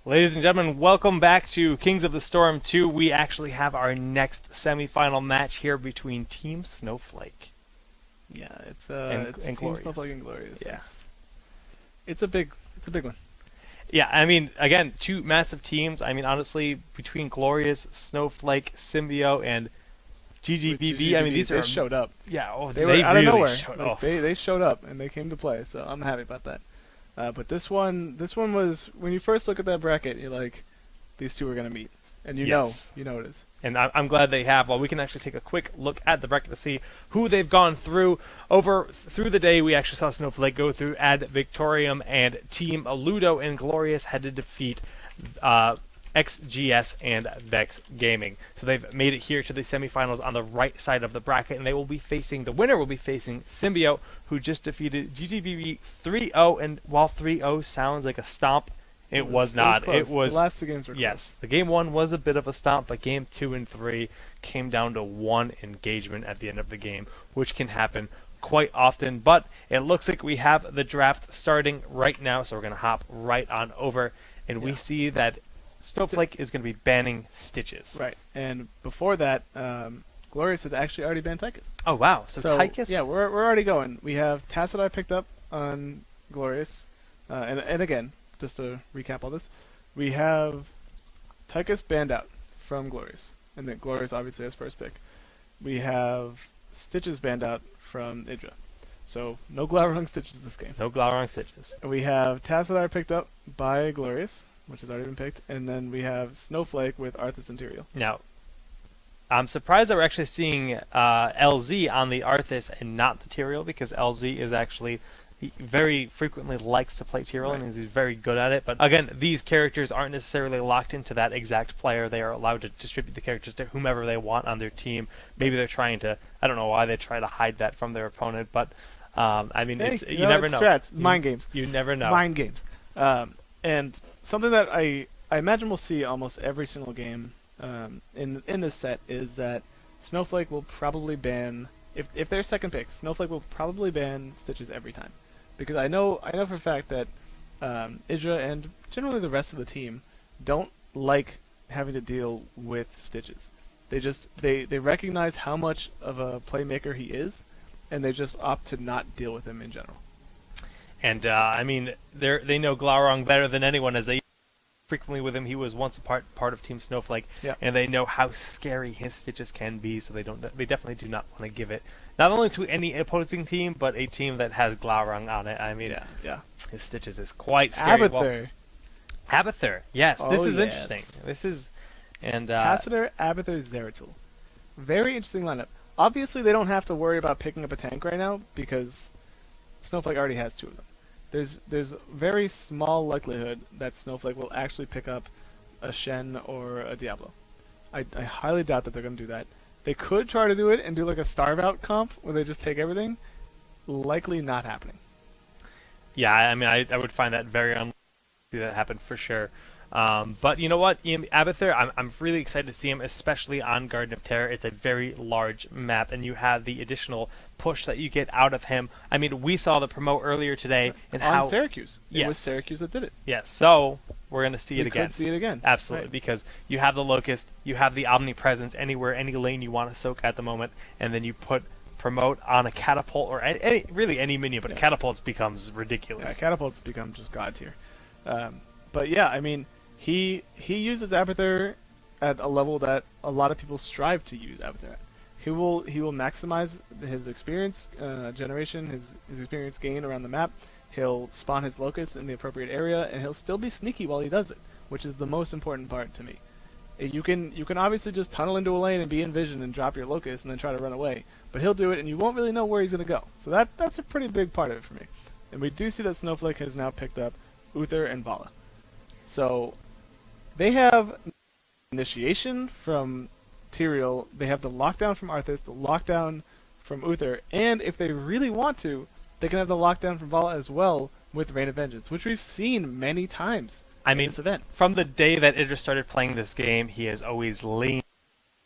Ladies and gentlemen, welcome back to Kings of the Storm 2. We actually have our next semifinal match here between Team Snowflake. Yeah, it's and Team Glorious. Snowflake and Glorious. Yeah. It's a big one. Yeah, I mean, again, two massive teams. I mean, honestly, between Glorious, Snowflake, Symbio, and GGBB, I mean, they showed up. Yeah, They were out really of nowhere. showed Like, off. they showed up and they came to play, so I'm happy about that. But this one was, when you first look at that bracket, you're like, these two are gonna meet, and you know it is. And I'm glad they have. Well, we can actually take a quick look at the bracket to see who they've gone through. Through the day, we actually saw Snowflake go through Ad Victorium, and Team Ludo and Glorious had to defeat XGS and Vex Gaming. So they've made it here to the semifinals on the right side of the bracket, and the winner will be facing Symbio, who just defeated GGBB 3-0. And while 3-0 sounds like a stomp, it was not. It was the last two games were close. Yes, the game 1 was a bit of a stomp, but game 2 and 3 came down to one engagement at the end of the game, which can happen quite often. But it looks like we have the draft starting right now, so we're going to hop right on over, and we see that Snowflake is going to be banning Stitches. Right, and before that, Glorious had actually already banned Tychus. Oh wow! So Tychus? Yeah, we're already going. We have Tassadar picked up on Glorious, and again, just to recap all this, we have Tychus banned out from Glorious, and then Glorious obviously has first pick. We have Stitches banned out from Idra, so no Glaurung Stitches this game. No Glaurung Stitches. We have Tassadar picked up by Glorious, which has already been picked, and then we have Snowflake with Arthas and Tyrael. Now, I'm surprised that we're actually seeing LZ on the Arthas and not the Tyrael, because LZ is actually he very frequently likes to play Tyrael, and he's very good at it. But again, these characters aren't necessarily locked into that exact player. They are allowed to distribute the characters to whomever they want on their team. Maybe they're trying to, I don't know why they try to hide that from their opponent, but I mean, you never know. Strats, mind games. You never know. Mind games. And something that I imagine we'll see almost every single game in this set is that Snowflake will probably ban, if they're second pick, Snowflake will probably ban Stitches every time. Because I know for a fact that Idra and generally the rest of the team don't like having to deal with Stitches. They recognize how much of a playmaker he is, and they just opt to not deal with him in general. And I mean, they know Glaurung better than anyone, as they frequently with him. He was once a part of Team Snowflake, and they know how scary his Stitches can be. So they definitely do not want to give it not only to any opposing team, but a team that has Glaurung on it. I mean, his Stitches is quite scary. Abathur, yes, this is interesting. This is Tassadar, Abathur, Zeratul. Very interesting lineup. Obviously, they don't have to worry about picking up a tank right now because Snowflake already has two of them. There's very small likelihood that Snowflake will actually pick up a Shen or a Diablo. I highly doubt that they're going to do that. They could try to do it and do like a starve out comp where they just take everything. Likely not happening. Yeah, I mean, I would find that very unlikely that happen for sure. But you know what, Abathur, I'm really excited to see him, especially on Garden of Terror. It's a very large map, and you have the additional push that you get out of him. I mean, we saw the promote earlier today, and on Syracuse. It was Syracuse that did it. Yes, so we're going to see it again. We could see it again. Absolutely, because you have the Locust, you have the Omnipresence anywhere, any lane you want to soak at the moment, and then you put promote on a catapult or really any minion, but catapults becomes ridiculous. Yeah, catapults become just god tier. But yeah, I mean, he uses Abathur at a level that a lot of people strive to use Abathur at. He will maximize his experience generation, his experience gain around the map. He'll spawn his locusts in the appropriate area, and he'll still be sneaky while he does it, which is the most important part to me. You can obviously just tunnel into a lane and be in vision and drop your locust and then try to run away, but he'll do it, and you won't really know where he's going to go. So that's a pretty big part of it for me. And we do see that Snowflake has now picked up Uther and Vala. So they have initiation from Tyrael, they have the lockdown from Arthas, the lockdown from Uther, and if they really want to, they can have the lockdown from Vala as well with Reign of Vengeance, which we've seen many times in this event. From the day that Idris started playing this game, he has always leaned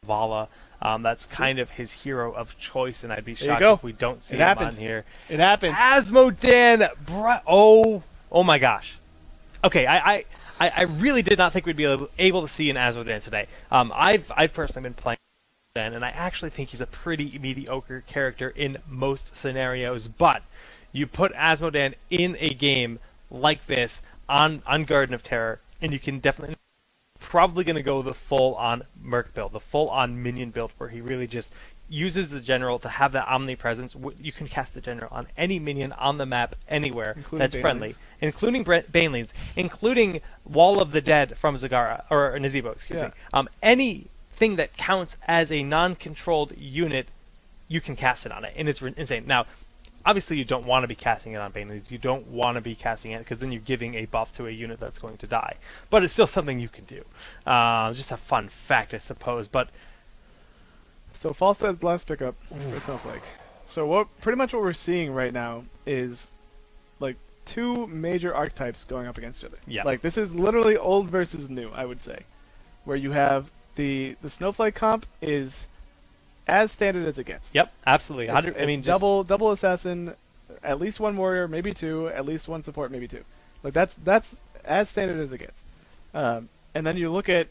Vala. That's kind of his hero of choice, and I'd be shocked if we don't see him on here. It happened. Asmodan, oh my gosh. Okay, I really did not think we'd be able to see an Asmodan today. I've personally been playing Asmodan, and I actually think he's a pretty mediocre character in most scenarios. But you put Asmodan in a game like this on Garden of Terror, and you can definitely probably going to go the full-on Merc build, the full-on minion build, where he really just uses the general to have that omnipresence. You can cast the general on any minion on the map anywhere that's friendly, including Banelings, including Wall of the Dead from Zagara, or Nazebo, excuse me. Anything that counts as a non-controlled unit, you can cast it on it, and it's insane. Now, obviously, you don't want to be casting it on Banelings. You don't want to be casting it because then you're giving a buff to a unit that's going to die. But it's still something you can do. Just a fun fact, I suppose. But so Falstead's last pickup for Snowflake. So pretty much what we're seeing right now is like two major archetypes going up against each other. Yeah. Like this is literally old versus new, I would say, where you have the Snowflake comp is as standard as it gets. Yep, absolutely. It's double assassin, at least one warrior, maybe two, at least one support, maybe two. Like that's as standard as it gets. And then you look at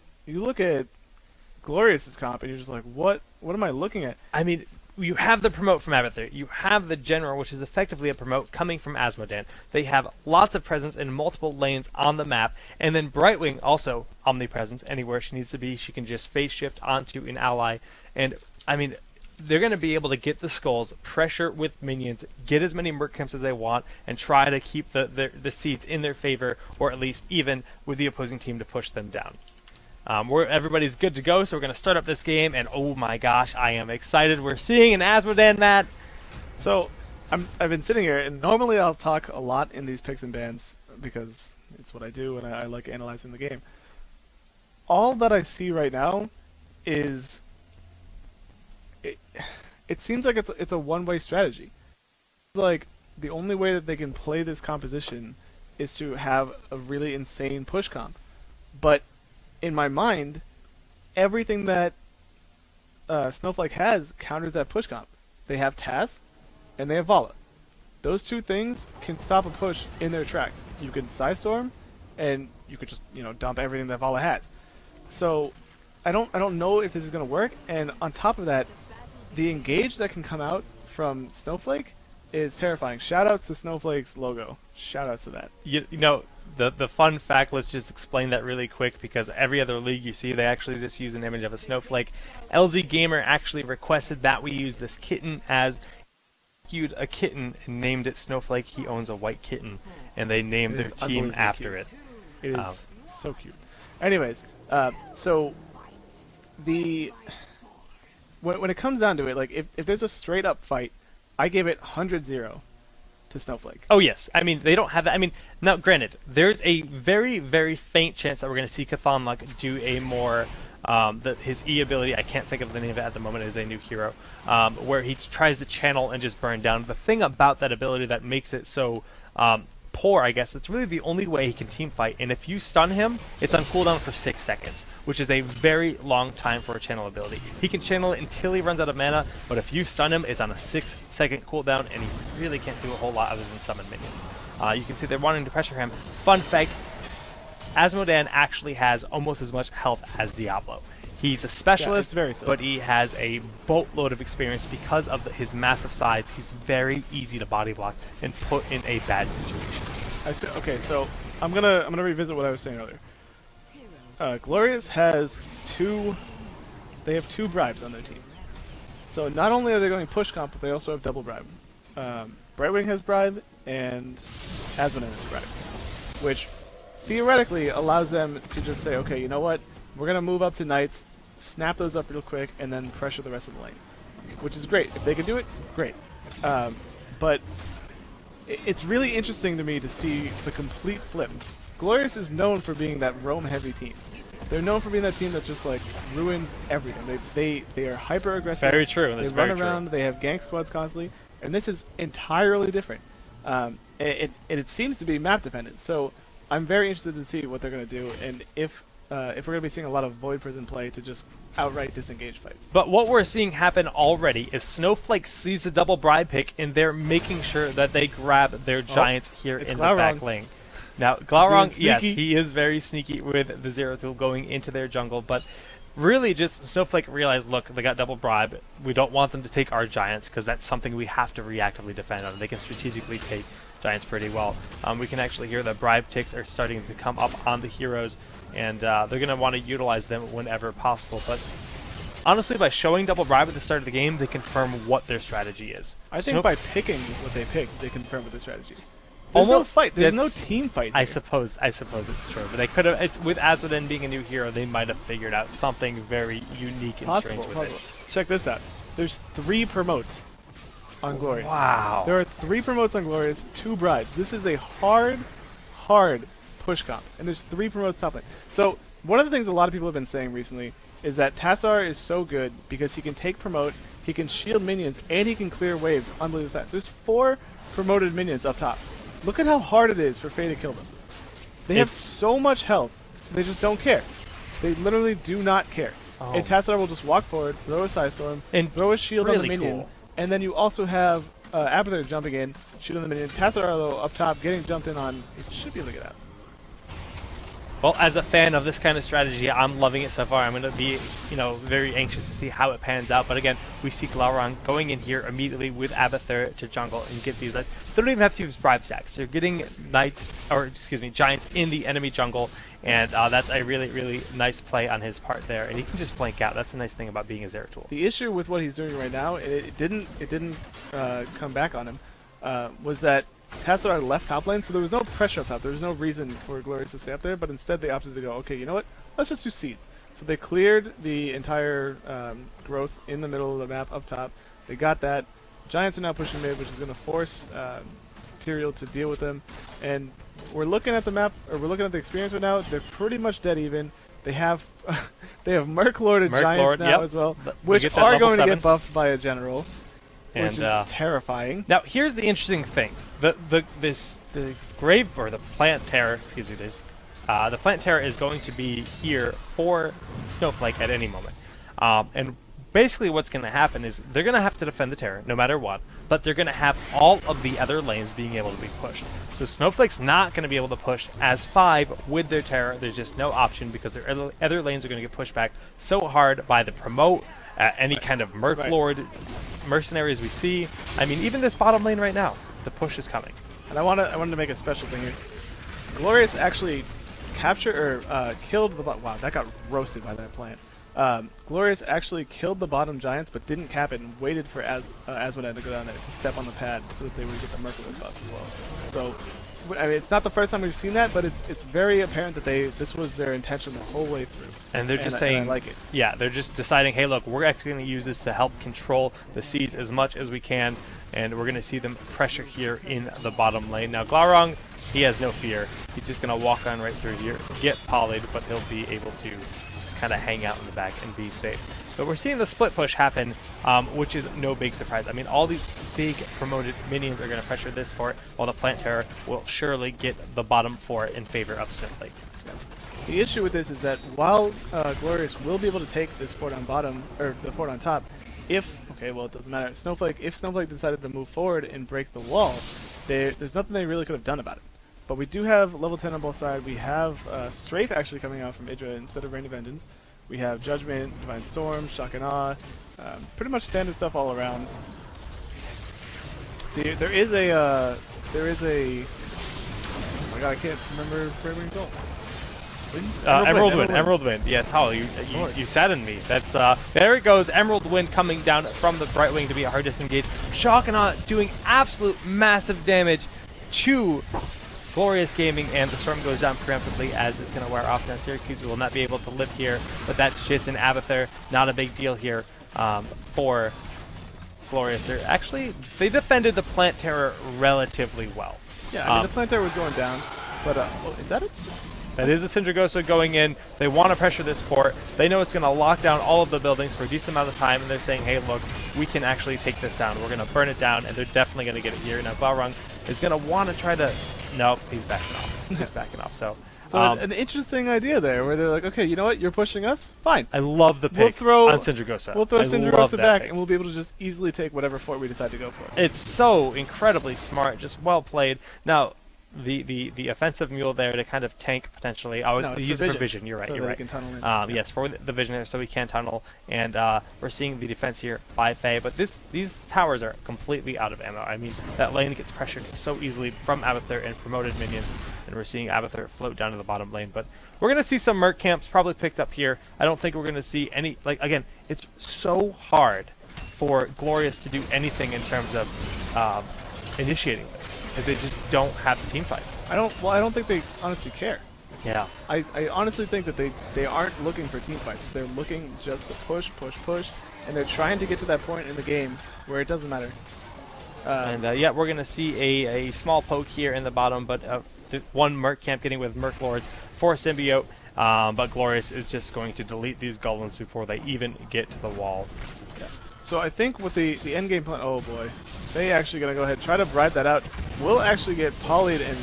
Glorious's comp, and you're just like, what am I looking at? I mean, you have the promote from Abathur. You have the general, which is effectively a promote coming from Asmodan. They have lots of presence in multiple lanes on the map, and then Brightwing also omnipresence. Anywhere she needs to be, she can just phase shift onto an ally. And I mean, they're going to be able to get the skulls, pressure with minions, get as many Merc camps as they want, and try to keep the seeds in their favor, or at least even with the opposing team to push them down. Everybody's good to go, so we're going to start up this game, and oh my gosh, I am excited. We're seeing an Asmodan, Matt. So, I've been sitting here, and normally I'll talk a lot in these picks and bans, because it's what I do, and I like analyzing the game. All that I see right now is it seems like it's a one-way strategy. It's like the only way that they can play this composition is to have a really insane push comp. But in my mind, everything that Snowflake has counters that push comp. They have Taz, and they have Vala. Those two things can stop a push in their tracks. You can Sidestorm, and you could just dump everything that Vala has. So I don't know if this is going to work. And on top of that, the engage that can come out from Snowflake is terrifying. Shoutouts to Snowflake's logo. Shoutouts to that. The fun fact, let's just explain that really quick, because every other league you see, they actually just use an image of a snowflake. LZ Gamer actually requested that we use this kitten as a kitten and named it Snowflake. He owns a white kitten, and they named their team after it. It is so cute. Anyways, so when it comes down to it, like if there's a straight up fight, I give it 100-0 to Snowflake. Oh yes, I mean they don't have that. I mean, now granted, there's a very very faint chance that we're going to see Cthulhu do a more his E ability. I can't think of the name of it at the moment. Is a new hero where he tries to channel and just burn down. The thing about that ability that makes it so poor, I guess, it's really the only way he can team fight. And if you stun him, it's on cooldown for 6 seconds, which is a very long time for a channel ability. He can channel it until he runs out of mana, but if you stun him, it's on a 6-second cooldown, and he really can't do a whole lot other than summon minions. You can see they're wanting to pressure him. Fun fact, Asmodan actually has almost as much health as Diablo. He's a specialist, but he has a boatload of experience because of his massive size. He's very easy to body block and put in a bad situation. Okay, so I'm gonna revisit what I was saying earlier. Glorious has two bribes on their team. So not only are they going push comp, but they also have double bribe. Brightwing has bribe, and Asmodan has bribe, which theoretically allows them to just say, okay, you know what? We're going to move up to Knights, snap those up real quick, and then pressure the rest of the lane. Which is great. If they can do it, great. But it's really interesting to me to see the complete flip. Glorious is known for being that roam-heavy team. They're known for being that team that just like ruins everything. They are hyper-aggressive. Very true. That's they run around, they have gank squads constantly, and this is entirely different. It seems to be map-dependent, so I'm very interested to see what they're going to do, and if we're going to be seeing a lot of Void Prison play to just outright disengage fights. But what we're seeing happen already is Snowflake sees the double bribe pick, and they're making sure that they grab their giants here in the back lane. Now, Glaurung, being yes, sneaky. he is very sneaky with the Zero Tool going into their jungle, but really just Snowflake realized, look, they got double bribe. We don't want them to take our Giants because that's something we have to reactively defend on. They can strategically take Giants pretty well. We can actually hear the bribe ticks are starting to come up on the heroes, and they're going to want to utilize them whenever possible. But honestly, by showing double bribe at the start of the game, they confirm what their strategy is. I think by picking what they picked, they confirm what the strategy is. There's Almost- no fight. There's no that's- team fight. I here. suppose it's true, but they could have. It's with Azmodan being a new hero, they might have figured out something very unique and Possible. strange possible. with Check this out. There's 3 promotes on it. Glorious. Wow. There are 3 promotes on Glorious, 2 bribes. This is a hard push comp, and there's 3 promotes top lane. So one of the things a lot of people have been saying recently is that Tassar is so good because he can take promote, he can shield minions, and he can clear waves unbelievably fast. There's 4 promoted minions up top. Look at how hard it is for Faye to kill them. They have It's- so much health, they just don't care. They literally do not care. Oh. And Tassar will just walk forward, throw a Side Storm, And throw a shield on the really minion, cool. and then you also have Abathur jumping in, shooting on the minion. Tassar, though, up top, getting jumped in on. It should be able to get out. Well, as a fan of this kind of strategy, I'm loving it so far. I'm going to be, very anxious to see how it pans out. But again, we see Glaurung going in here immediately with Abathur to jungle and get these knights. They don't even have to use bribe stacks. They're getting giants in the enemy jungle, and that's a really, really nice play on his part there. And he can just blank out. That's the nice thing about being a Zeratul. The issue with what he's doing right now, it didn't come back on him, was that Tassar left top lane, so there was no pressure up top. There was no reason for Glorious to stay up there, but instead they opted to go, okay, you know what? Let's just do seeds. So they cleared the entire growth in the middle of the map up top. They got that. Giants are now pushing mid, which is going to force Tyrael to deal with them. And we're looking at the map, or we're looking at the experience right now. They're pretty much dead even. They have Merc Lorded Merc Giants Lord, now yep. as well, We which get that are level going to 7. get buffed by a general, And which is terrifying. now here's the interesting thing: the grave or the plant terror, excuse me, the plant terror is going to be here for Snowflake at any moment, and basically what's going to happen is they're going to have to defend the terror no matter what, but they're going to have all of the other lanes being able to be pushed. So Snowflake's not going to be able to push as 5 with their terror. There's just no option because their other lanes are going to get pushed back so hard by the promote, any kind of Merc Lord mercenaries we see. I mean, even this bottom lane right now, the push is coming. And I wanted to make a special thing here. Glorious actually captured or killed the wow, that got roasted by that plant. Glorious actually killed the bottom giants, but didn't cap it and waited for Azmodan to go down there to step on the pad so that they would get the Mercury buff as well. So, I mean, it's not the first time we've seen that, but it's very apparent that this was their intention the whole way through. And they're just and saying, I like it. Yeah, they're just deciding, hey, look, we're actually going to use this to help control the seeds as much as we can, and we're going to see them pressure here in the bottom lane. Now, Glaurung, he has no fear. He's just going to walk on right through here, get polyed, but he'll be able to just kind of hang out in the back and be safe. But we're seeing the split push happen, which is no big surprise. I mean, all these big promoted minions are going to pressure this fort, while the Plant Terror will surely get the bottom fort in favor of Snowflake. The issue with this is that while Glorious will be able to take this fort on bottom, or the fort on top, it doesn't matter. If Snowflake decided to move forward and break the wall, there's nothing they really could have done about it. But we do have level 10 on both sides. We have Strafe actually coming out from Idra instead of Rain of Vengeance. We have Judgment, Divine Storm, Shock and Awe, pretty much standard stuff all around. There is a oh my god, I can't remember Bravery Gold. Emerald Wind. Yes, Holly, you saddened me. That's there it goes. Emerald Wind coming down from the Bright Wing to be a hard disengage. Shock and Awe doing absolute massive damage to Glorious Gaming, and the storm goes down preemptively as it's going to wear off. Now Syracuse will not be able to live here, but that's just an Abathur. Not a big deal here for Glorious. They defended the Plant Terror relatively well. Yeah, I mean, the Plant Terror was going down, but is that it? That is a Syndragosa going in. They want to pressure this fort. They know it's going to lock down all of the buildings for a decent amount of time, and they're saying, hey, look, we can actually take this down. We're going to burn it down, and they're definitely going to get it here. Now, Glaurung is going to want to try to... Nope, he's backing off. He's backing off, so... an interesting idea there, where they're like, okay, you know what, you're pushing us? Fine. I love the pick on Syndragosa. We'll throw Syndragosa back, pick. and we'll be able to just easily take whatever fort we decide to go for. It's so incredibly smart, just well played. Now, the offensive mule there to kind of tank potentially. Oh, No, it's use for it for vision. You're right. So You're that right. he can tunnel in. Yes, for the vision there, so we can tunnel. And we're seeing the defense here by Faye, but these towers are completely out of ammo. I mean, that lane gets pressured so easily from Abathur and promoted minions, and we're seeing Abathur float down to the bottom lane. But we're gonna see some Merc camps probably picked up here. I don't think we're gonna see any. Like again, it's so hard for Glorious to do anything in terms of initiating this, because they just don't have the team fight. I don't think they honestly care. Yeah. I honestly think that they aren't looking for team fights. They're looking just to push, and they're trying to get to that point in the game where it doesn't matter. Yeah, we're going to see a small poke here in the bottom, but one Merc camp getting with Merc Lords for Symbiote, but Glorious is just going to delete these golems before they even get to the wall. Yeah. So I think with the end game plan, oh boy, they actually going to go ahead and try to ride that out. Will actually get polyed and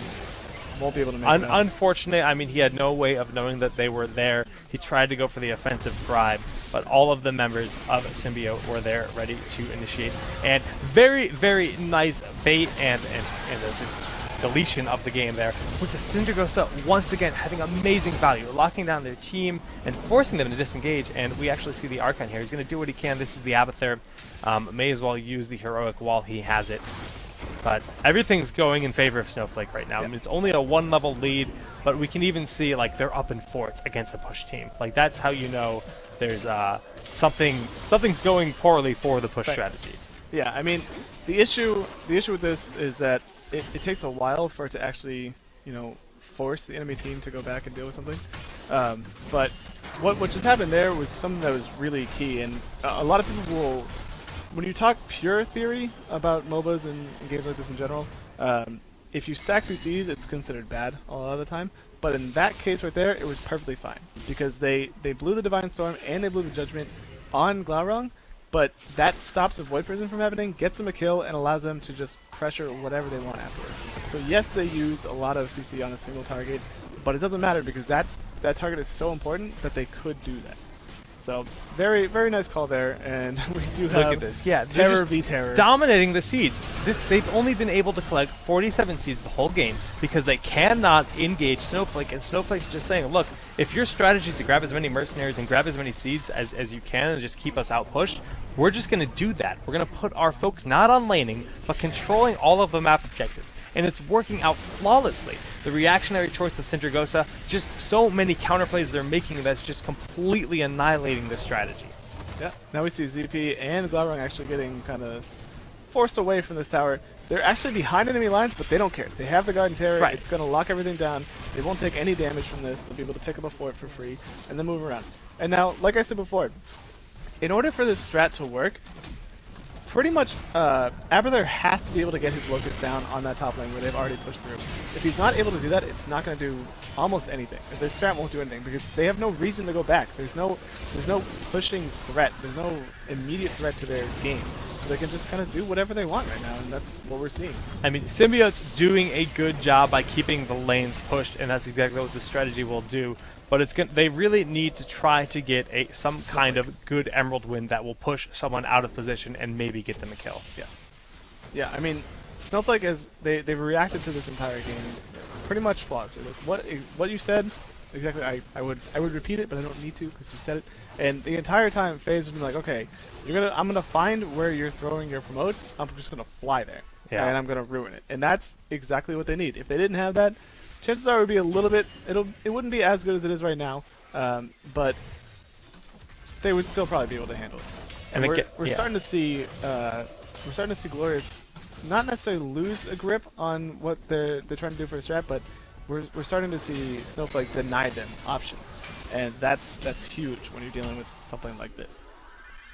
won't be able to make it out. Unfortunate. I mean, he had no way of knowing that they were there. He tried to go for the offensive bribe, but all of the members of Symbiote were there ready to initiate. And very, very nice bait and just deletion of the game there, with the Syndragosa once again having amazing value, locking down their team and forcing them to disengage. And we actually see the Archon here. He's going to do what he can. This is the Abathur. May as well use the heroic while he has it. But everything's going in favor of Snowflake right now. Yeah. I mean, it's only a one-level lead, but we can even see like they're up in forts against a push team. Like that's how you know there's something's going poorly for the push strategy. Yeah, I mean, the issue with this is that it takes a while for it to actually, force the enemy team to go back and deal with something. But what just happened there was something that was really key, and a lot of people will. When you talk pure theory about MOBAs and games like this in general, if you stack CCs, it's considered bad a lot of the time. But in that case right there, it was perfectly fine. Because they blew the Divine Storm and they blew the Judgment on Glaurung, but that stops the Void Prison from happening, gets them a kill, and allows them to just pressure whatever they want afterwards. So yes, they used a lot of CC on a single target, but it doesn't matter because that target is so important that they could do that. So very, very nice call there, and we do have Look at this. Yeah, Terror v Terror. Dominating the seeds. They've only been able to collect 47 seeds the whole game because they cannot engage Snowflake, and Snowflake's just saying, look, if your strategy is to grab as many mercenaries and grab as many seeds as you can and just keep us outpushed, we're just going to do that. We're going to put our folks not on laning, but controlling all of the map objectives. And it's working out flawlessly. The reactionary choice of Syndragosa, just so many counterplays they're making that's just completely annihilating this strategy. Yeah, now we see ZP and Glaurung actually getting kind of forced away from this tower. They're actually behind enemy lines, but they don't care. They have the Guardian Terror. Right. It's going to lock everything down. They won't take any damage from this. They'll be able to pick up a fort for free and then move around. And now, like I said before, in order for this strat to work, pretty much Abathur has to be able to get his Locust down on that top lane where they've already pushed through. If he's not able to do that, it's not going to do almost anything. This strat won't do anything because they have no reason to go back. There's no pushing threat. There's no immediate threat to their game. So they can just kind of do whatever they want right now, and that's what we're seeing. I mean, Symbiote's doing a good job by keeping the lanes pushed, and that's exactly what the strategy will do. But they really need to try to get some kind of good Emerald win that will push someone out of position and maybe get them a kill. Yes. Yeah, I mean, Snowflake they've reacted to this entire game pretty much flawlessly. Like what you said, exactly. I would repeat it, but I don't need to because you said it. And the entire time, FaZe has been like, okay, I'm gonna find where you're throwing your promotes. I'm just gonna fly there, and I'm gonna ruin it. And that's exactly what they need. If they didn't have that, chances are it would be a little bit. It wouldn't be as good as it is right now, but they would still probably be able to handle it. And we're starting to see Glorious not necessarily lose a grip on what they're trying to do for a strat, but we're starting to see Snowflake deny them options, and that's huge when you're dealing with something like this.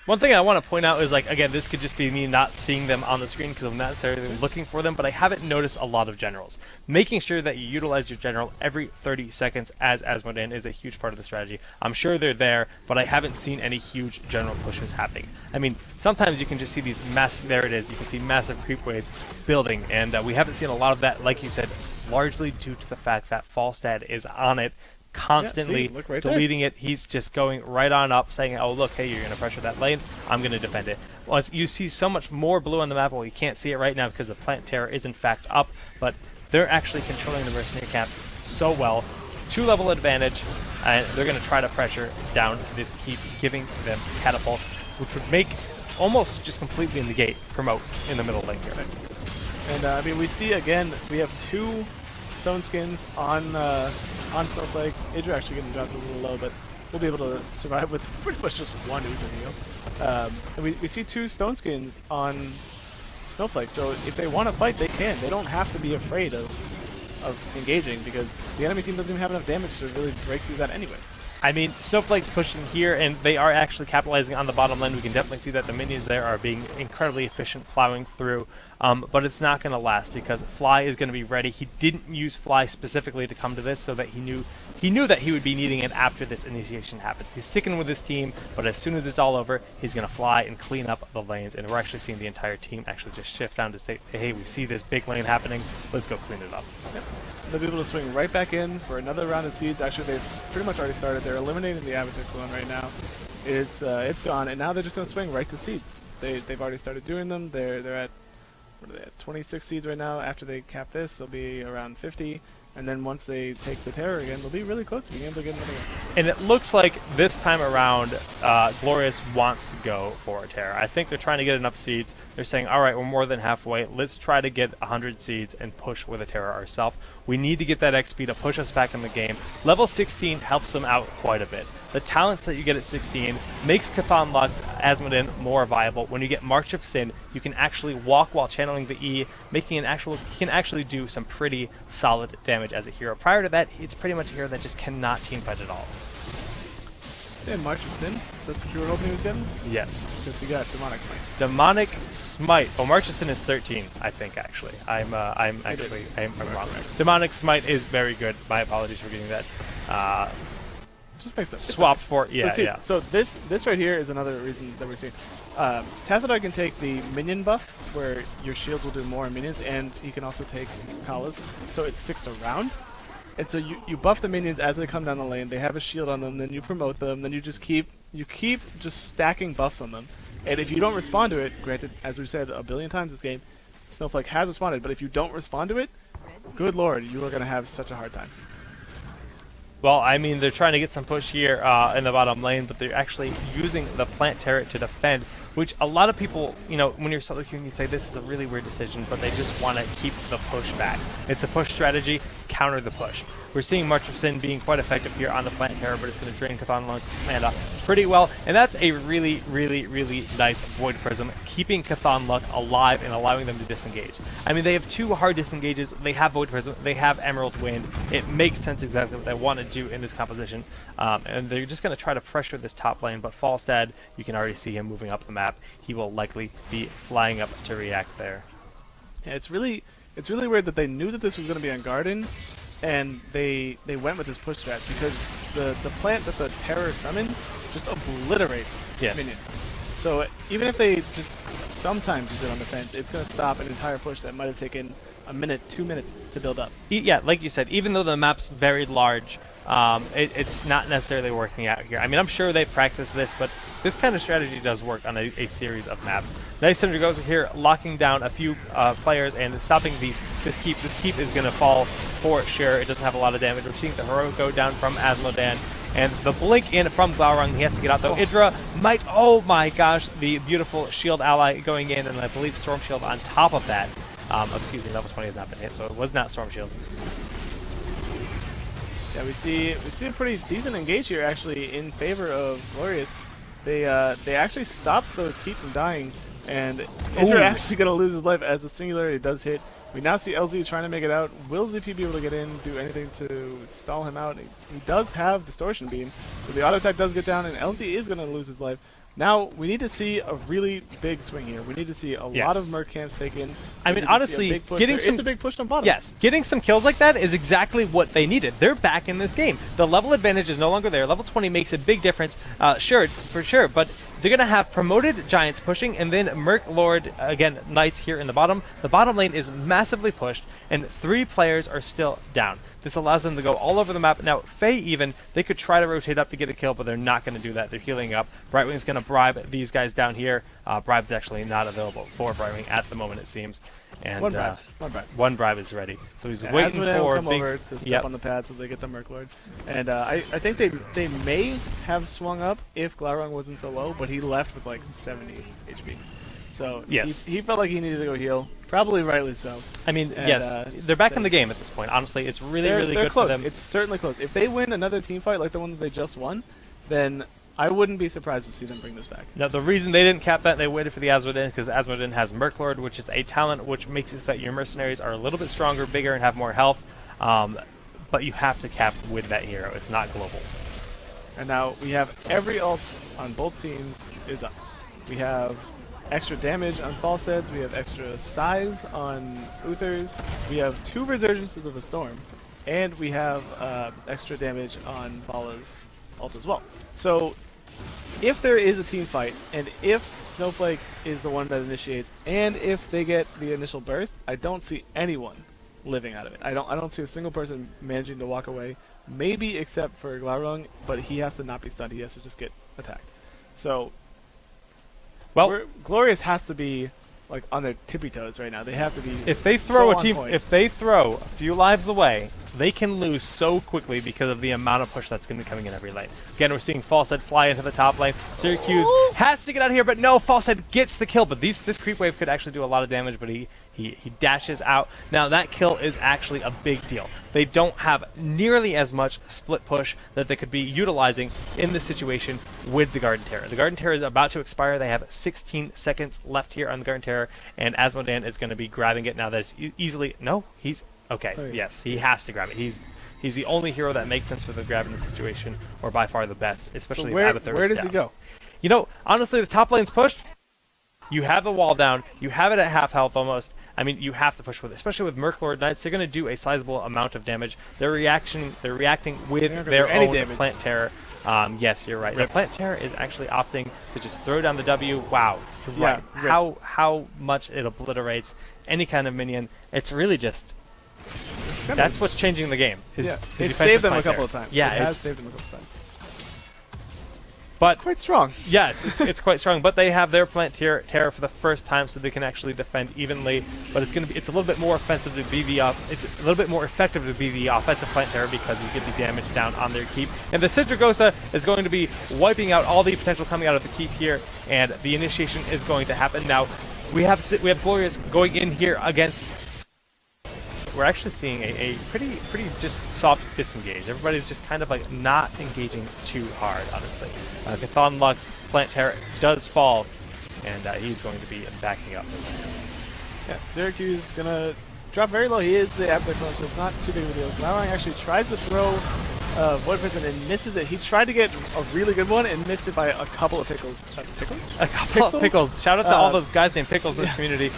One thing I want to point out is, like, again, this could just be me not seeing them on the screen because I'm not necessarily looking for them, but I haven't noticed a lot of generals. Making sure that you utilize your general every 30 seconds as Asmodean is a huge part of the strategy. I'm sure they're there, but I haven't seen any huge general pushes happening. I mean, sometimes you can just see these massive, there it is, you can see massive creep waves building, and we haven't seen a lot of that, like you said, largely due to the fact that Falstad is on it, constantly deleting it. He's just going right on up, saying, oh, look, hey, you're going to pressure that lane. I'm going to defend it. Once you see so much more blue on the map, well, you can't see it right now because the plant terror is in fact up, but they're actually controlling the mercenary camps so well. 2-level advantage, and they're going to try to pressure down this keep, giving them catapults, which would make almost just completely negate promote in the middle lane here. And I mean, we see again, we have 2 stone skins on Snowflake. Idra actually getting dropped a little low, but we'll be able to survive with pretty much just 1 User heal. And we see 2 stone skins on Snowflake, so if they want to fight, they can. They don't have to be afraid of engaging, because the enemy team doesn't even have enough damage to really break through that anyway. I mean, Snowflake's pushing here, and they are actually capitalizing on the bottom lane. We can definitely see that the minions there are being incredibly efficient, plowing through. But it's not going to last, because Fly is going to be ready. He didn't use Fly specifically to come to this, so that he knew that he would be needing it after this initiation happens. He's sticking with his team, but as soon as it's all over, he's going to fly and clean up the lanes. And we're actually seeing the entire team actually just shift down to say, hey, we see this big lane happening. Let's go clean it up. Yep. They'll be able to swing right back in for another round of seeds. Actually, they've pretty much already started. They're eliminating the Avatar clone right now. It's gone, and now they're just going to swing right to seeds. They've already started doing them. They're at, what are they at, 26 seeds right now. After they cap this, they'll be around 50. And then once they take the Terror again, they'll be really close to being able to get another one. And it looks like this time around, Glorious wants to go for a Terror. I think they're trying to get enough seeds. They're saying, all right, we're more than halfway. Let's try to get 100 seeds and push with a Terror ourselves. We need to get that XP to push us back in the game. Level 16 helps them out quite a bit. The talents that you get at 16 makes Chthon Lux, Asmodin more viable. When you get March of Sin, you can actually walk while channeling the E, making an actual, he can actually do some pretty solid damage as a hero. Prior to that, it's pretty much a hero that just cannot teamfight at all. So March of Sin, that's what you were hoping he was getting? Yes. Because he got Demonic Smite. Demonic Smite. Oh, March of Sin is 13, I think, actually. I'm wrong. Demonic Smite is very good. My apologies for getting that. Just makes sense. Swapped for, yeah, so see, yeah. So this right here is another reason that we're seeing. Tassadar can take the minion buff, where your shields will do more on minions, and he can also take Kalas. So it sticks around. And so you buff the minions as they come down the lane. They have a shield on them. Then you promote them. Then you just keep just stacking buffs on them. And if you don't respond to it, granted, as we've said a billion times this game, Snowflake has responded. But if you don't respond to it, good lord, you are going to have such a hard time. Well, I mean, they're trying to get some push here in the bottom lane, but they're actually using the plant turret to defend, which a lot of people, you know, when you're solo queuing, you say this is a really weird decision, but they just want to keep the push back. It's a push strategy, counter the push. We're seeing March of Sin being quite effective here on the plant terror, but it's going to drain Chthon Lux mana pretty well, and that's a really, really, really nice Void Prism, keeping Chthon Lux alive and allowing them to disengage. I mean, they have 2 hard disengages, they have Void Prism, they have Emerald Wind. It makes sense exactly what they want to do in this composition, and they're just going to try to pressure this top lane, but Falstad, you can already see him moving up the map. He will likely be flying up to react there. Yeah, it's really weird that they knew that this was going to be on Garden, and they went with this push strat, because the plant that the Terror summoned just obliterates minions. So even if they just sometimes use it on defense, it's going to stop an entire push that might have taken a minute, 2 minutes to build up. Yeah, like you said, even though the map's very large, it's not necessarily working out here. I mean, I'm sure they practiced this, but this kind of strategy does work on a series of maps. Nice Syndra goes here, locking down a few players and stopping this keep. This keep is going to fall for sure. It doesn't have a lot of damage. We're seeing the Heroic go down from Asmodan, and the blink in from Glaurung. He has to get out though. Idra might, oh my gosh, the beautiful shield ally going in, and I believe Storm Shield on top of that. Excuse me, level 20 has not been hit, so it was not Storm Shield. Yeah, we see a pretty decent engage here actually in favor of Glorious. They actually stopped the keep from dying, and Idra actually going to lose his life as the Singularity does hit. We now see LZ trying to make it out. Will ZP be able to get in, do anything to stall him out? He does have Distortion Beam, so the auto attack does get down, and LZ is going to lose his life. Now, we need to see a really big swing here. We need to see a lot of Merc camps taken. I mean, honestly, getting it's a big push on bottom. Yes, getting some kills like that is exactly what they needed. They're back in this game. The level advantage is no longer there. Level 20 makes a big difference, for sure, but they're going to have promoted Giants pushing, and then Merc Lord, again, Knights here in the bottom. The bottom lane is massively pushed, and 3 players are still down. This allows them to go all over the map. Now, Faye even, they could try to rotate up to get a kill, but they're not going to do that. They're healing up. Brightwing's going to bribe these guys down here. Bribe's actually not available for bribing at the moment, it seems. And One bribe. One bribe is ready. So he's And waiting Asmodee for will come big... over to step Yep. on the pad so they get the Merc Lord. And I think they may have swung up if Glaurung wasn't so low, but he left with like 70 HP. So Yes. he felt like he needed to go heal. Probably rightly so. I mean, And, yes, they're back in the game at this point. Honestly, it's really, really they're good close. for them. It's certainly close. If they win another team fight like the one that they just won, then I wouldn't be surprised to see them bring this back. Now, the reason they didn't cap that, they waited for the Asmodee, is because Asmodee has Merklord, which is a talent which makes it so that your mercenaries are a little bit stronger, bigger, and have more health. But you have to cap with that hero. It's not global. And now we have every ult on both teams is up. We have extra damage on Falsteads, we have extra size on Uthers, we have 2 Resurgences of the Storm, and we have extra damage on Vala's ult as well. So if there is a team fight, and if Snowflake is the one that initiates, and if they get the initial burst, I don't see anyone living out of it. I don't see a single person managing to walk away, maybe except for Glaurung, but he has to not be stunned, he has to just get attacked. So Well, Glorious has to be like on their tippy toes right now. They have to be. if they throw so a team, on point. if they throw a few lives away, they can lose so quickly because of the amount of push that's going to be coming in every lane. Again, we're seeing Falstead fly into the top lane. Syracuse has to get out of here, but no, Falstead gets the kill. But this creep wave could actually do a lot of damage, but he dashes out. Now that kill is actually a big deal. They don't have nearly as much split push that they could be utilizing in this situation with the Garden Terror. The Garden Terror is about to expire. They have 16 seconds left here on the Garden Terror, and Asmodee is going to be grabbing it now. That's easily no, he's okay. Oh, Yes, he has to grab it. He's the only hero that makes sense for the grab in this situation, or by far the best, especially So where if Abathur is does down. he go? You know, honestly, the top lane's pushed. You have the wall down. You have it at half health almost. I mean, you have to push with it, especially with Merklord Knights. They're going to do a sizable amount of damage. They're reacting with their own damage. Plant Terror. Yes, you're right. The Plant Terror is actually opting to just throw down the W. Wow, you're Yeah, right. How much it obliterates any kind of minion. It's really just that's what's changing the game. Is Yeah, the it defensive saved them a Plant couple Terror. of times. Yeah, it has it's, saved them a couple of times. but Quite strong. yeah, it's quite strong. But they have their Plant Terror for the first time, so they can actually defend evenly. But it's a little bit more offensive to be it's a little bit more effective to be the offensive Plant Terror because you get the damage down on their keep. And the Citragosa is going to be wiping out all the potential coming out of the keep here, and the initiation is going to happen now. We have Glorious going in here against. We're actually seeing a pretty just soft disengage. Everybody's just kind of like not engaging too hard, honestly. Chthon Lux, Plant Terror does fall, and he's going to be backing up. Yeah, Syracuse gonna drop very low. He is the Abathur clone, so it's not too big of a deal. Glaurung actually tries to throw Void Prison and misses it. He tried to get a really good one and missed it by a couple of pickles. Pickles? A couple of pickles. Shout out to all the guys named Pickles in this community.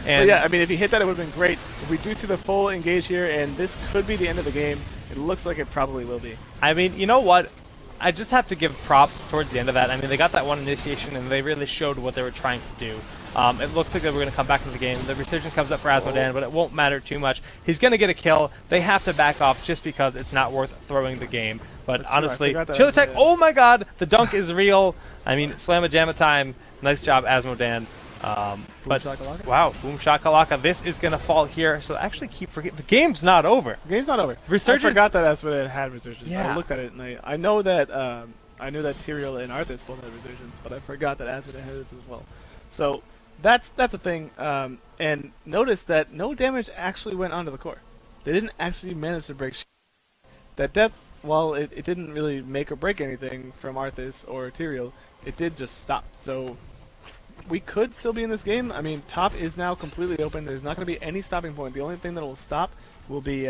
But yeah, I mean, if he hit that, it would have been great. If we do see the full engage here, and this could be the end of the game, it looks like it probably will be. I mean, you know what? I just have to give props towards the end of that. I mean, they got that one initiation, and they really showed what they were trying to do. It looked like they were going to come back into the game. The resurgence comes up for Asmodee, but it won't matter too much. He's going to get a kill. They have to back off just because it's not worth throwing the game. But honestly, Chill Attack, oh my god, the dunk is real. I mean, Slamma Jamma time. Nice job, Asmodee. But shakalaka. wow, boom shakalaka. This is gonna fall here. So actually, keep forgetting the game's not over. The game's not over. Resurgence. I forgot that Asmodee had Resurgence. Yeah. I looked at it and I know that Tyrael and Arthas both had Resurgence, but I forgot that Asmodee had it as well. So that's a thing. And notice that no damage actually went onto the core. They didn't actually manage to break. That death, while it didn't really make or break anything from Arthas or Tyrael, it did just stop. So we could still be in this game. I mean, top is now completely open. There's not going to be any stopping point. The only thing that will stop will be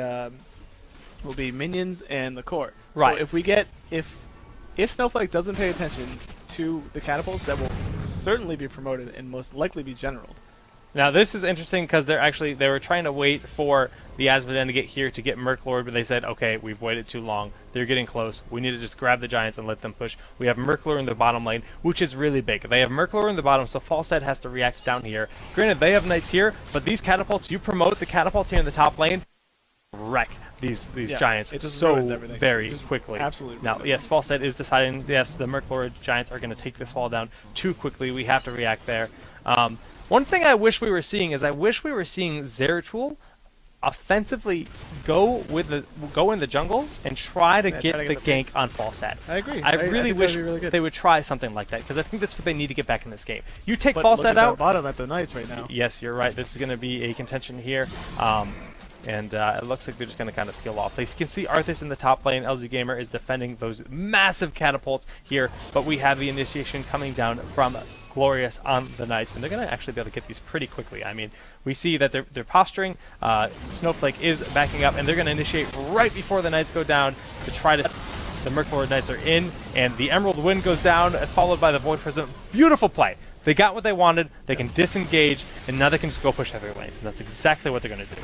minions and the core. Right. So if we get if Snowflake doesn't pay attention to the catapults, that will certainly be promoted and most likely be generaled. Now this is interesting because they were trying to wait for the Asmodee to get here to get Merklord, but they said, okay, we've waited too long. They're getting close. We need to just grab the Giants and let them push. We have Merklord in the bottom lane, which is really big. They have Merklord in the bottom, so Falstead has to react down here. Granted, they have Knights here, but these catapults, you promote the catapults here in the top lane, wreck. these Yeah, giants it just so ruins everything. very Just quickly. absolutely Now, ruins yes, Falstead is deciding, yes, the Merc Lord giants are going to take this wall down too quickly. We have to react there. One thing I wish we were seeing is I wish we were seeing Zeratul offensively go in the jungle and try to get the gank base. on Falstad. I agree. I really think wish that'd be really good. they would try something like that, because I think that's what they need to get back in this game. You take But look Falstad at that out. bottom at the Knights right now. Yes, you're right. This is going to be a contention here. And it looks like they're just going to kind of peel off. They can see Arthas in the top lane. LZ Gamer is defending those massive catapults here, but we have the initiation coming down from Glorious on the Knights, and they're going to actually be able to get these pretty quickly. I mean, we see that they're posturing. Snowflake is backing up, and they're going to initiate right before the Knights go down to try to... The Merclord Knights are in, and the Emerald Wind goes down, followed by the Void Prism. Beautiful play. They got what they wanted. They can disengage, and now they can just go push other lanes, and that's exactly what they're going to do.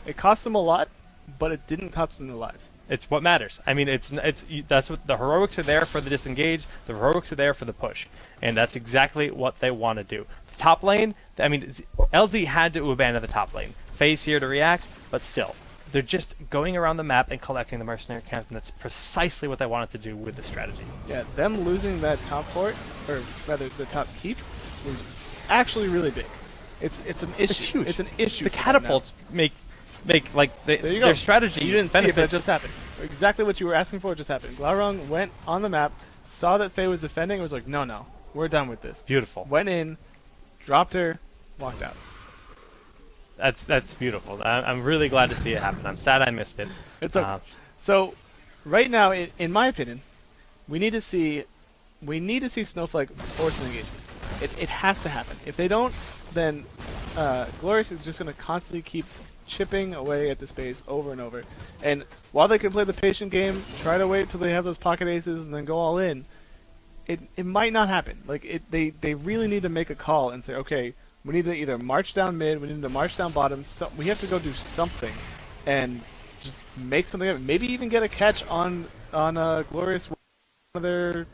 It cost them a lot, but it didn't cost them their lives. It's what matters. I mean, that's what the heroics are there for, the disengage. The heroics are there for the push, and that's exactly what they want to do. The top lane, I mean, LZ had to abandon the top lane. FaZe here to react, but still, they're just going around the map and collecting the mercenary camps, and that's precisely what they wanted to do with the strategy. Yeah, them losing that top fort, or rather the top keep, was actually really big. It's an issue. It's huge. It's an issue. The catapults make like their strategy. You didn't see it, but it benefits. just happened. Exactly what you were asking for just happened. Glaurung went on the map, saw that Faye was defending, and was like, no, we're done with this. Beautiful. Went in, dropped her, walked out. That's beautiful. I'm really glad to see it happen. I'm sad I missed it. It's okay. So, right now, in my opinion, we need to see Snowflake force an engagement. It has to happen. If they don't, then Glorious is just going to constantly keep chipping away at the space over and over. And while they can play the patient game, try to wait till they have those pocket aces and then go all in, it might not happen. Like they really need to make a call and say, okay, we need to either march down mid, we need to march down bottom. So we have to go do something and just make something happen. Maybe even get a catch on Glorious, one of their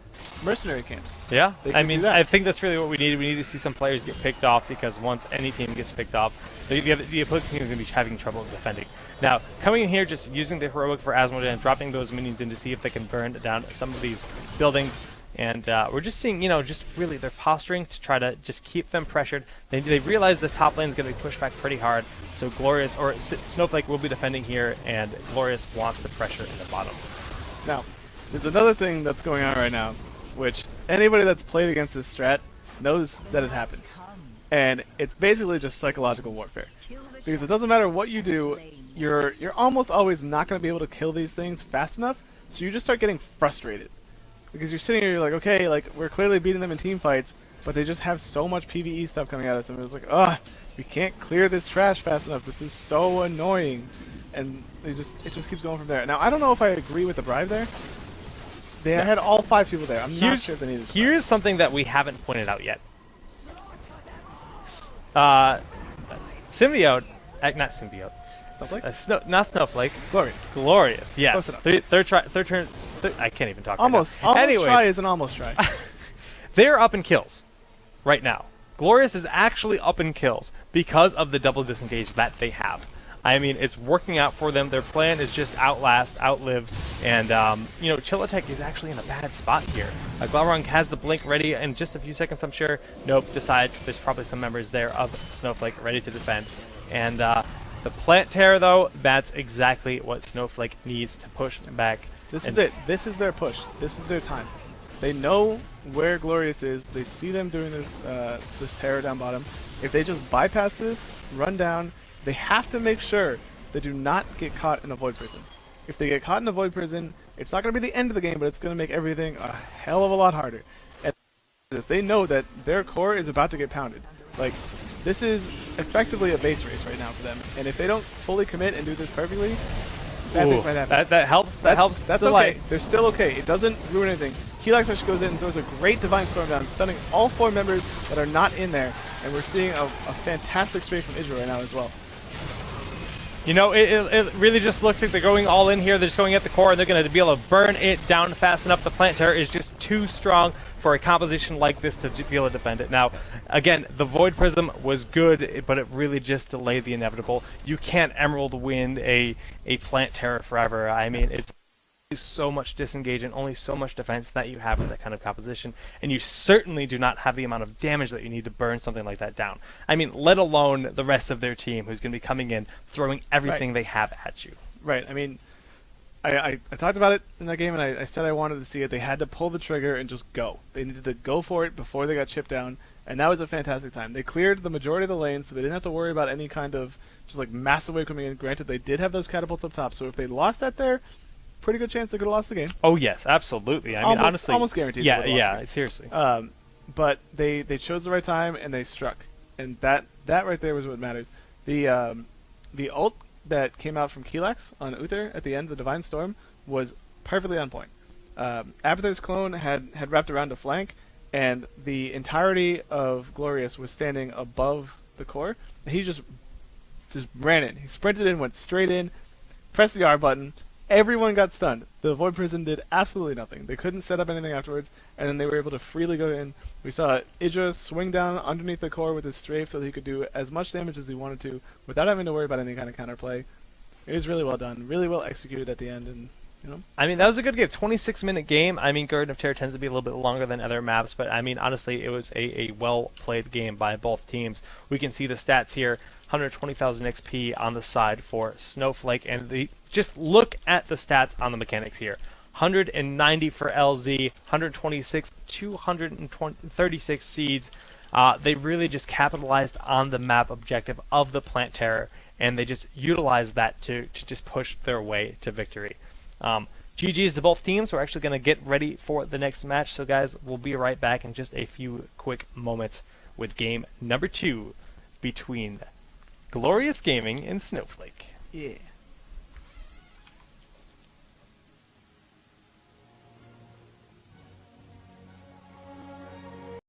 mercenary camps. Yeah, I mean, that. I think that's really what we need. We need to see some players get picked off, because once any team gets picked off, the opposing team is going to be having trouble defending. Now, coming in here, just using the heroic for Asmodee and dropping those minions in to see if they can burn down some of these buildings. And we're just seeing, just really they're posturing to try to just keep them pressured. They realize this top lane is going to be pushed back pretty hard, so Glorious, or Snowflake will be defending here, and Glorious wants the pressure in the bottom. Now, there's another thing that's going on right now, which anybody that's played against this strat knows that it happens. And it's basically just psychological warfare. Because it doesn't matter what you do, you're almost always not going to be able to kill these things fast enough, so you just start getting frustrated. Because you're sitting here, you're like, okay, like, we're clearly beating them in team fights, but they just have so much PvE stuff coming at us, and it's like, ugh, we can't clear this trash fast enough, this is so annoying. And it just keeps going from there. Now, I don't know if I agree with the bribe there. They had all 5 people there. I'm not sure if they needed to. Here's something that we haven't pointed out yet. Symbiote, not Symbiote. Snowflake? Not Snowflake. Glorious. Glorious, yes. Third turn. I can't even talk. Almost. Right now. Almost Anyways, try is an almost try. they're up in kills right now. Glorious is actually up in kills because of the double disengage that they have. I mean, it's working out for them. Their plan is just outlast, outlive, and Chillatek is actually in a bad spot here. Glaurung has the blink ready in just a few seconds, I'm sure. Nope, decides there's probably some members there of Snowflake ready to defend. And the plant tear, though, that's exactly what Snowflake needs to push back. This is it. This is their push. This is their time. They know where Glorious is. They see them doing this terror down bottom. If they just bypass this, run down, they have to make sure they do not get caught in a Void Prison. If they get caught in a Void Prison, it's not going to be the end of the game, but it's going to make everything a hell of a lot harder. And they know that their core is about to get pounded. Like, this is effectively a base race right now for them. And if they don't fully commit and do this perfectly, bad things might happen. That helps. That helps. That's okay. They're still okay. It doesn't ruin anything. Helix goes in and throws a great Divine Storm down, stunning all 4 members that are not in there. And we're seeing a fantastic string from Israel right now as well. It really just looks like they're going all in here. They're just going at the core, and they're going to be able to burn it down fast enough. The plant terror is just too strong for a composition like this to be able to defend it. Now, again, the Void Prism was good, but it really just delayed the inevitable. You can't Emerald Wind a Plant Terror forever. I mean, it's so much disengage and only so much defense that you have with that kind of composition, and you certainly do not have the amount of damage that you need to burn something like that down. I mean, let alone the rest of their team who's going to be coming in, throwing everything they have at you. Right. I mean, I talked about it in that game, and I said I wanted to see it. They had to pull the trigger and just go. They needed to go for it before they got chipped down, and that was a fantastic time. They cleared the majority of the lanes, so they didn't have to worry about any kind of just like massive wave coming in. Granted, they did have those catapults up top, so if they lost that there, pretty good chance they could have lost the game. Oh yes, absolutely. I mean, honestly, almost guaranteed. Yeah, seriously. But they chose the right time and they struck, and that right there was what matters. The ult that came out from Keelax on Uther at the end of the Divine Storm was perfectly on point. Abathur's clone had wrapped around a flank, and the entirety of Glorious was standing above the core. And he just ran in. He sprinted in, went straight in, pressed the R button. Everyone got stunned. The Void Prison did absolutely nothing. They couldn't set up anything afterwards, and then they were able to freely go in. We saw Idra swing down underneath the core with his strafe so that he could do as much damage as he wanted to without having to worry about any kind of counterplay. It was really well done, really well executed at the end, and I mean, that was a good game. 26-minute game. I mean, Garden of Terror tends to be a little bit longer than other maps, but I mean, honestly, it was a well-played game by both teams. We can see the stats here. 120,000 XP on the side for Snowflake, and just look at the stats on the mechanics here. 190 for LZ, 126, 236 seeds. They really just capitalized on the map objective of the Plant Terror, and they just utilized that to just push their way to victory. GG's to both teams. We're actually going to get ready for the next match, so guys, we'll be right back in just a few quick moments with game number 2 between Glorious Gaming and Snowflake. yeah.